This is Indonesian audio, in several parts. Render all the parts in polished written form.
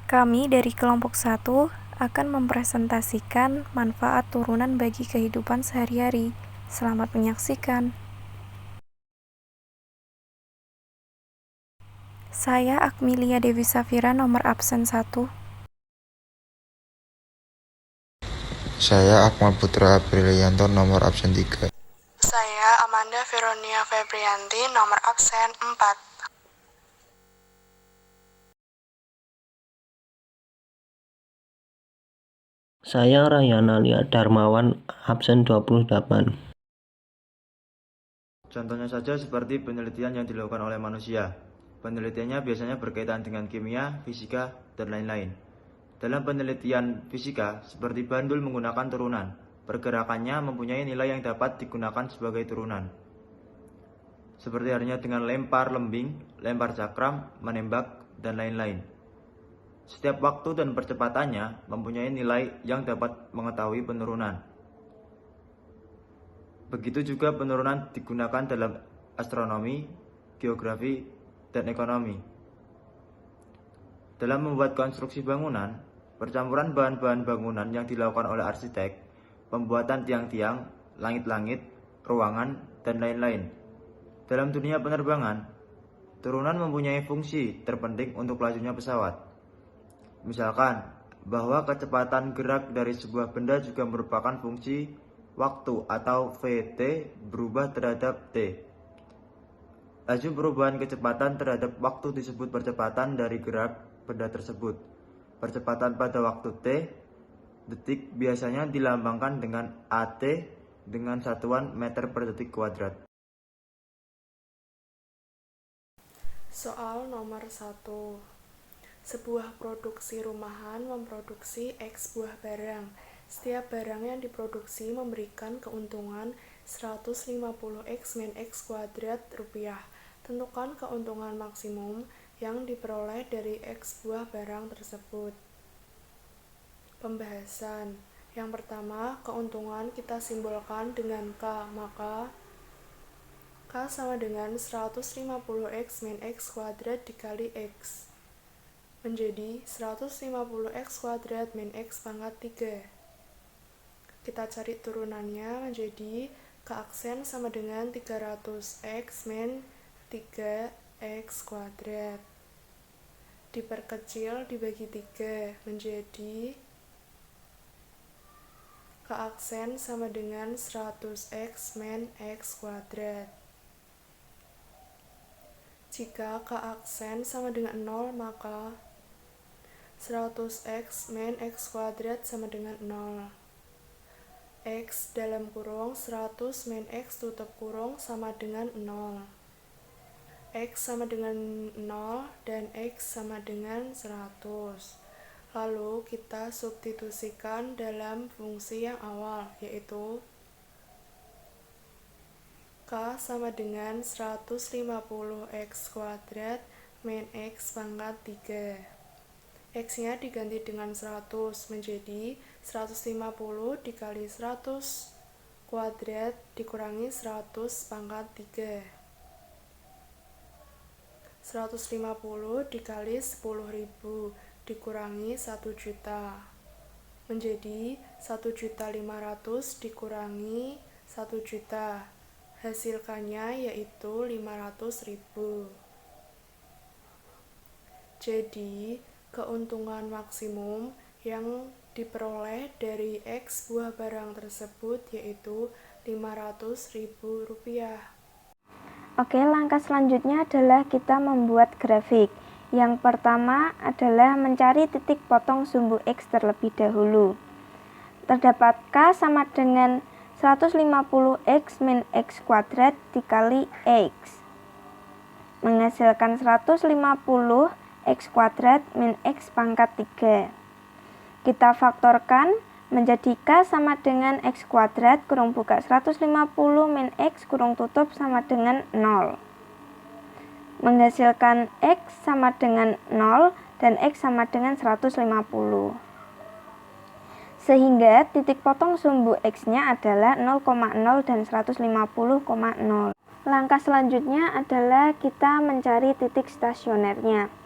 Kami dari kelompok 1 akan mempresentasikan manfaat turunan bagi kehidupan sehari-hari. Selamat menyaksikan. Saya Akmilia Dewi Safira, nomor absen 1. Saya Akmal Putra Aprilianto, nomor absen 3. Saya Amanda Veronia Febrianti, nomor absen 4. Saya Rahyana Lia Darmawan, absen 28. Contohnya saja seperti penelitian yang dilakukan oleh manusia. Penelitiannya biasanya berkaitan dengan kimia, fisika, dan lain-lain. Dalam penelitian fisika, seperti bandul menggunakan turunan, pergerakannya mempunyai nilai yang dapat digunakan sebagai turunan. Seperti halnya dengan lempar lembing, lempar cakram, menembak, dan lain-lain. Setiap waktu dan percepatannya mempunyai nilai yang dapat mengetahui penurunan. Begitu juga penurunan digunakan dalam astronomi, geografi, dan ekonomi. Dalam membuat konstruksi bangunan, percampuran bahan-bahan bangunan yang dilakukan oleh arsitek, pembuatan tiang-tiang, langit-langit, ruangan, dan lain-lain. Dalam dunia penerbangan, turunan mempunyai fungsi terpenting untuk lajunya pesawat. Misalkan, bahwa kecepatan gerak dari sebuah benda juga merupakan fungsi waktu atau Vt berubah terhadap t. Laju perubahan kecepatan terhadap waktu disebut percepatan dari gerak benda tersebut. Percepatan pada waktu t, detik, biasanya dilambangkan dengan At dengan satuan meter per detik kuadrat. Soal nomor 1. Sebuah produksi rumahan memproduksi X buah barang. Setiap barang yang diproduksi memberikan keuntungan 150X min X kuadrat rupiah. Tentukan keuntungan maksimum yang diperoleh dari X buah barang tersebut. Pembahasan. Yang pertama, keuntungan kita simbolkan dengan K, maka K sama dengan 150X min X kuadrat dikali X menjadi 150X kuadrat min X pangkat 3. Kita cari turunannya menjadi K aksen sama dengan 300X min 3X kuadrat. Diperkecil dibagi 3 menjadi K aksen sama dengan 100X min X kuadrat. Jika K aksen sama dengan 0, maka 100X min X kuadrat sama dengan 0. X dalam kurung 100 min X tutup kurung sama dengan 0. X sama dengan 0 dan X sama dengan 100. Lalu kita substitusikan dalam fungsi yang awal, yaitu K sama dengan 150X kuadrat min X pangkat 3. X-nya diganti dengan 100 menjadi 150 dikali 100 kuadrat dikurangi 100 pangkat 3. 150 dikali 10.000 dikurangi 1 juta menjadi 1.500.000 dikurangi 1 juta. Hasilkannya yaitu 500.000. Jadi, keuntungan maksimum yang diperoleh dari X buah barang tersebut yaitu Rp500.000. Oke, langkah selanjutnya adalah kita membuat grafik. Yang pertama adalah mencari titik potong sumbu X terlebih dahulu. Terdapat K sama dengan 150X min X kuadrat dikali X menghasilkan 150 X kuadrat min X pangkat 3. Kita faktorkan menjadi K sama dengan X kuadrat kurung buka 150 min X kurung tutup sama dengan 0. Menghasilkan X sama dengan 0 dan X sama dengan 150. Sehingga titik potong sumbu X-nya adalah 0,0 dan 150,0. Langkah selanjutnya adalah kita mencari titik stasionernya.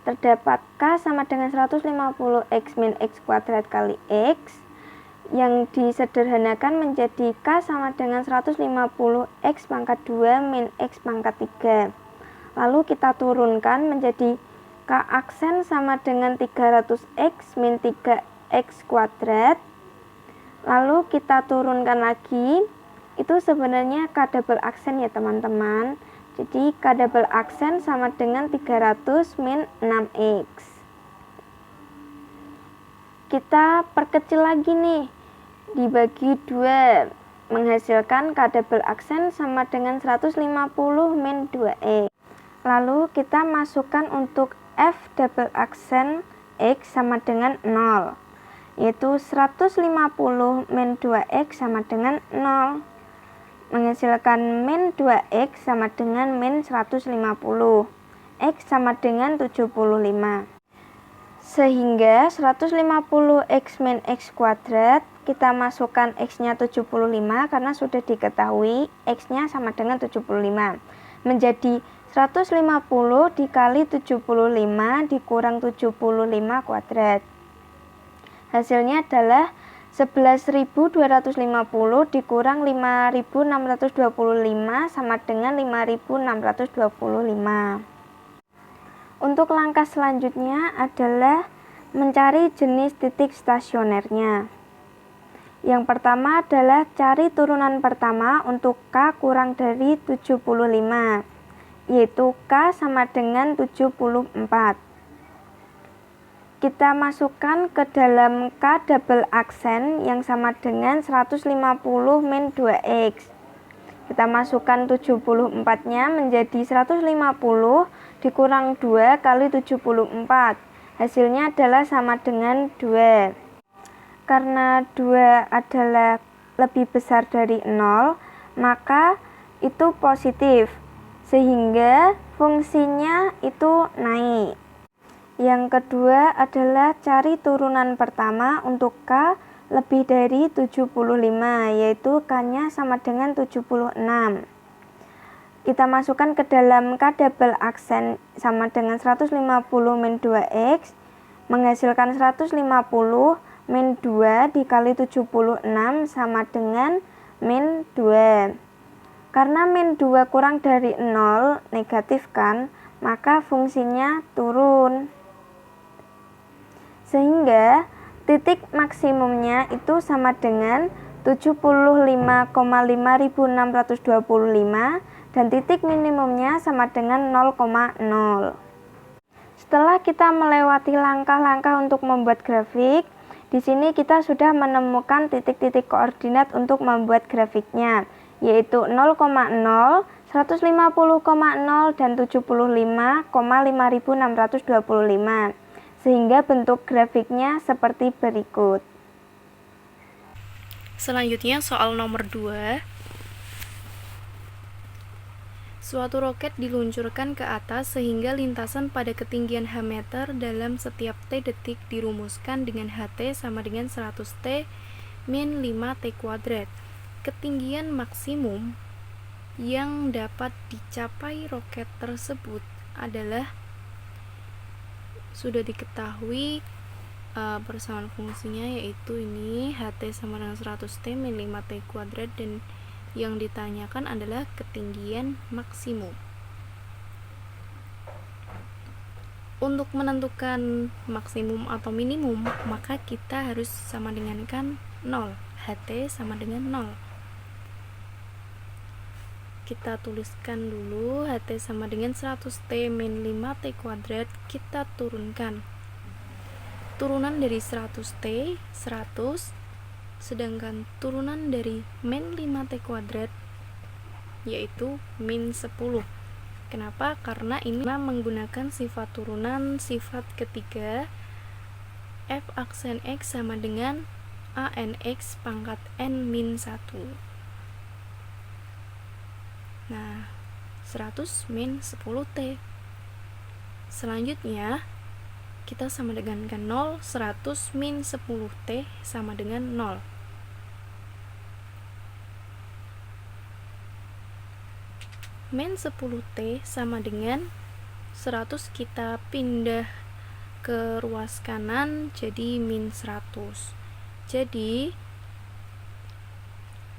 terdapat K sama dengan 150X min X kuadrat kali X, yang disederhanakan menjadi K sama dengan 150X pangkat 2 min X pangkat 3. Lalu kita turunkan menjadi K aksen sama dengan 300X min 3X kuadrat. Lalu kita turunkan lagi, itu sebenarnya K double aksen ya teman-teman. Jadi K double aksen sama dengan 300 min 6X. Kita perkecil lagi nih, dibagi 2, menghasilkan K double aksen sama dengan 150 min 2X. Lalu kita masukkan untuk F double aksen X sama dengan 0, yaitu 150 min 2X sama dengan 0, menghasilkan min 2X sama dengan min 150, X sama dengan 75. Sehingga 150X min X kuadrat, kita masukkan X-nya 75 karena sudah diketahui X-nya sama dengan 75. Menjadi 150 dikali 75 dikurang 75 kuadrat. Hasilnya adalah 11.250 dikurang 5.625 sama dengan 5.625. Untuk langkah selanjutnya adalah mencari jenis titik stasionernya. Yang pertama adalah cari turunan pertama untuk K kurang dari 75, yaitu K sama dengan 74. Kita masukkan ke dalam K double aksen yang sama dengan 150 min 2X. Kita masukkan 74-nya menjadi 150 dikurang 2 kali 74. Hasilnya adalah sama dengan 2. Karena 2 adalah lebih besar dari 0, maka itu positif, sehingga fungsinya itu naik. Yang kedua adalah cari turunan pertama untuk K lebih dari 75, yaitu K-nya sama dengan 76. Kita masukkan ke dalam K double aksen sama dengan 150 min 2X, menghasilkan 150 min 2 dikali 76 sama dengan min 2. Karena min 2 kurang dari 0, negatif kan, maka fungsinya turun. Sehingga titik maksimumnya itu sama dengan 75,5625 dan titik minimumnya sama dengan 0,0. Setelah kita melewati langkah-langkah untuk membuat grafik, di sini kita sudah menemukan titik-titik koordinat untuk membuat grafiknya, yaitu 0,0, 150,0 dan 75,5625. Sehingga bentuk grafiknya seperti berikut. Selanjutnya soal nomor 2. Suatu roket diluncurkan ke atas sehingga lintasan pada ketinggian h meter dalam setiap t detik dirumuskan dengan ht sama dengan 100t min 5t kuadrat. Ketinggian maksimum yang dapat dicapai roket tersebut adalah, sudah diketahui persamaan fungsinya, yaitu ini ht sama dengan 100t min 5t kuadrat, dan yang ditanyakan adalah ketinggian maksimum. Untuk menentukan maksimum atau minimum, maka kita harus sama dengankan 0, ht sama dengan 0. Kita tuliskan dulu ht sama dengan 100t min 5t kuadrat, kita turunkan. Turunan dari 100t 100, sedangkan turunan dari min 5t kuadrat yaitu min 10. Kenapa? Karena ini menggunakan sifat turunan sifat ketiga, f aksen x sama dengan anx pangkat n min 1. Nah, 100 min 10t. Selanjutnya, kita sama dengankan 0, 100 min 10t sama dengan 0. Min 10t sama dengan 100 kita pindah ke ruas kanan jadi min 100. Jadi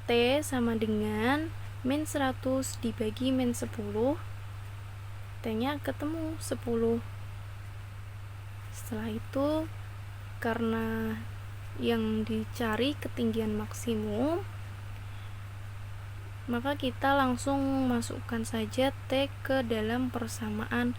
T sama dengan min 100 dibagi min 10, T-nya ketemu 10. Setelah itu, karena yang dicari ketinggian maksimum, maka kita langsung masukkan saja T ke dalam persamaan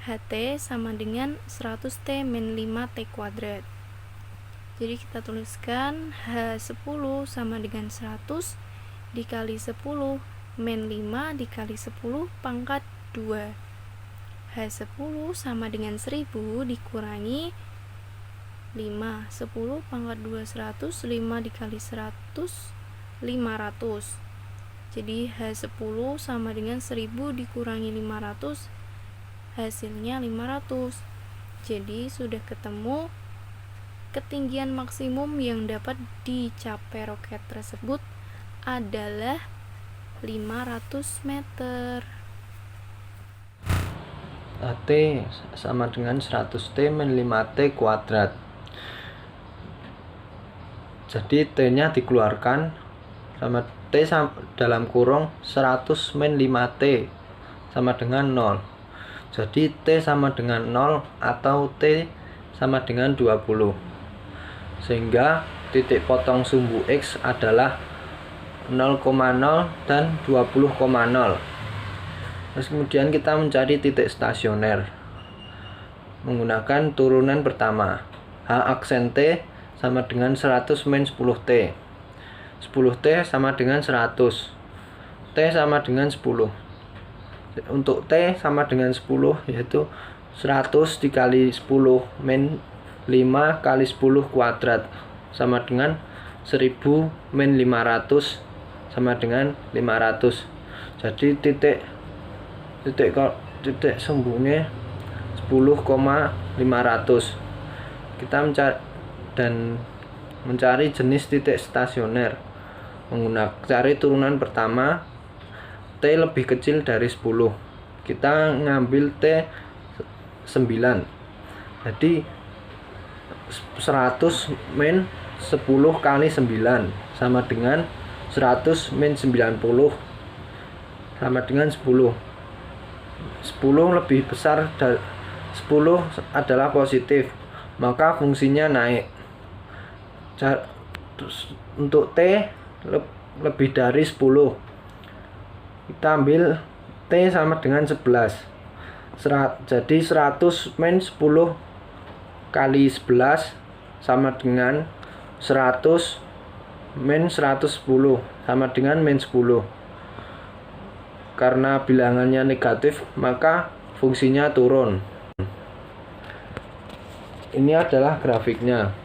HT sama dengan 100T min 5T kuadrat. Jadi kita tuliskan H10 sama dengan 100 dikali 10 min 5 dikali 10 pangkat 2. H10 sama dengan 1000 dikurangi 5. 10 pangkat 2 100, 5 dikali 100 500. Jadi H10 sama dengan 1000 dikurangi 500, hasilnya 500. Jadi sudah ketemu ketinggian maksimum yang dapat dicapai roket tersebut adalah 500 meter. T sama dengan 100T min 5T kuadrat. Jadi T-nya dikeluarkan sama T dalam kurung 100 min 5T sama dengan 0. Jadi T sama dengan 0 atau T sama dengan 20. Sehingga titik potong sumbu X adalah 0,0 dan 20,0. Terus kemudian kita mencari titik stasioner menggunakan turunan pertama. H aksen T sama dengan 100 min 10T. 10T sama dengan 100. T sama dengan 10. Untuk T sama dengan 10 yaitu 100 dikali 10 min 5 kali 10 kuadrat sama dengan 1000 min 500 sama dengan 500. Jadi titik sumbunya 10,500. Kita mencari jenis titik stasioner menggunakan cari turunan pertama. T lebih kecil dari 10. Kita ngambil T 9. Jadi 100 min 10 kali 9 sama dengan 100 min 90 sama dengan 10. 10 lebih besar dari 10 adalah positif, maka fungsinya naik. Untuk T lebih dari 10, kita ambil T sama dengan 11. Jadi 100 min 10 kali 11 sama dengan 100 min 110 sama dengan min 10. Karena bilangannya negatif, maka fungsinya turun. Ini adalah grafiknya.